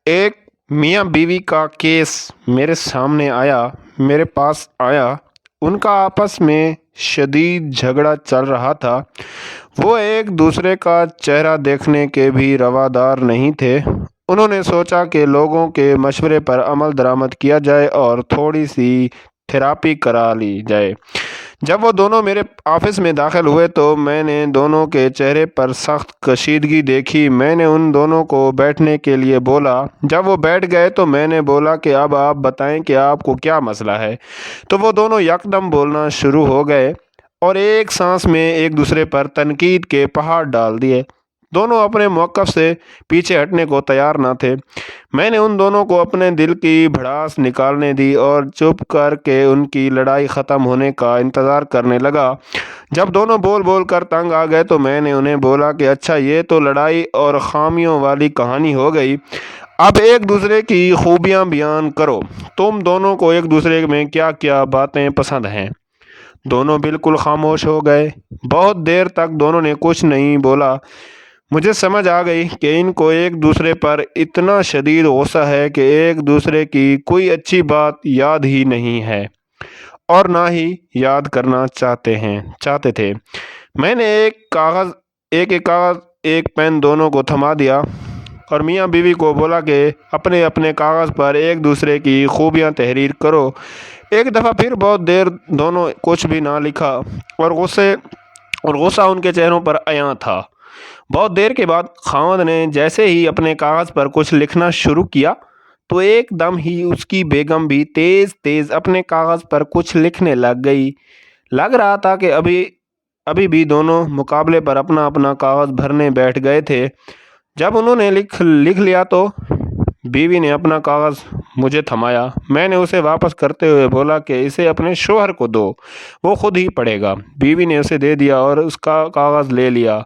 ایک میاں بیوی کا کیس میرے پاس آیا۔ ان کا آپس میں شدید جھگڑا چل رہا تھا۔ وہ ایک دوسرے کا چہرہ دیکھنے کے بھی روادار نہیں تھے۔ انہوں نے سوچا کہ لوگوں کے مشورے پر عمل درآمد کیا جائے اور تھوڑی سی تھراپی کرا لی جائے۔ جب وہ دونوں میرے آفس میں داخل ہوئے تو میں نے دونوں کے چہرے پر سخت کشیدگی دیکھی۔ میں نے ان دونوں کو بیٹھنے کے لیے بولا۔ جب وہ بیٹھ گئے تو میں نے بولا کہ اب آپ بتائیں کہ آپ کو کیا مسئلہ ہے؟ تو وہ دونوں یکدم بولنا شروع ہو گئے اور ایک سانس میں ایک دوسرے پر تنقید کے پہاڑ ڈال دیے۔ دونوں اپنے موقف سے پیچھے ہٹنے کو تیار نہ تھے۔ میں نے ان دونوں کو اپنے دل کی بھڑاس نکالنے دی اور چپ کر کے ان کی لڑائی ختم ہونے کا انتظار کرنے لگا۔ جب دونوں بول بول کر تنگ آ گئے تو میں نے انہیں بولا کہ اچھا، یہ تو لڑائی اور خامیوں والی کہانی ہو گئی۔ اب ایک دوسرے کی خوبیاں بیان کرو۔ تم دونوں کو ایک دوسرے میں کیا کیا باتیں پسند ہیں؟ دونوں بالکل خاموش ہو گئے۔ بہت دیر تک دونوں نے کچھ نہیں بولا۔ مجھے سمجھ آ گئی کہ ان کو ایک دوسرے پر اتنا شدید غصہ ہے کہ ایک دوسرے کی کوئی اچھی بات یاد ہی نہیں ہے اور نہ ہی یاد کرنا چاہتے تھے۔ میں نے ایک کاغذ ایک پین دونوں کو تھما دیا اور میاں بیوی کو بولا کہ اپنے اپنے کاغذ پر ایک دوسرے کی خوبیاں تحریر کرو۔ ایک دفعہ پھر بہت دیر دونوں کچھ بھی نہ لکھا اور غصہ ان کے چہروں پر عیاں تھا۔ بہت دیر کے بعد خاوند نے جیسے ہی اپنے کاغذ پر کچھ لکھنا شروع کیا تو ایک دم ہی اس کی بیگم بھی تیز تیز اپنے کاغذ پر کچھ لکھنے لگ گئی۔ لگ رہا تھا کہ ابھی بھی دونوں مقابلے پر اپنا اپنا کاغذ بھرنے بیٹھ گئے تھے۔ جب انہوں نے لکھ لیا تو بیوی نے اپنا کاغذ مجھے تھمایا۔ میں نے اسے واپس کرتے ہوئے بولا کہ اسے اپنے شوہر کو دو، وہ خود ہی پڑھے گا۔ بیوی نے اسے دے دیا اور اس کا کاغذ لے لیا۔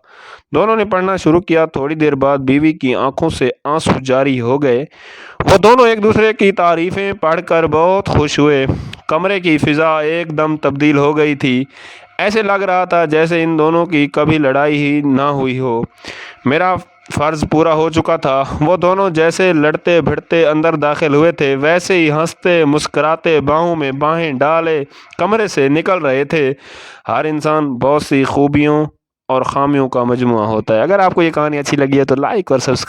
دونوں نے پڑھنا شروع کیا۔ تھوڑی دیر بعد بیوی کی آنکھوں سے آنسو جاری ہو گئے۔ وہ دونوں ایک دوسرے کی تعریفیں پڑھ کر بہت خوش ہوئے۔ کمرے کی فضا ایک دم تبدیل ہو گئی تھی۔ ایسے لگ رہا تھا جیسے ان دونوں کی کبھی لڑائی ہی نہ ہوئی ہو۔ میرا فرض پورا ہو چکا تھا۔ وہ دونوں جیسے لڑتے بھڑتے اندر داخل ہوئے تھے ویسے ہی ہنستے مسکراتے باہوں میں باہیں ڈالے کمرے سے نکل رہے تھے۔ ہر انسان بہت سی خوبیوں اور خامیوں کا مجموعہ ہوتا ہے۔ اگر آپ کو یہ کہانی اچھی لگی ہے تو لائک اور سبسکرائب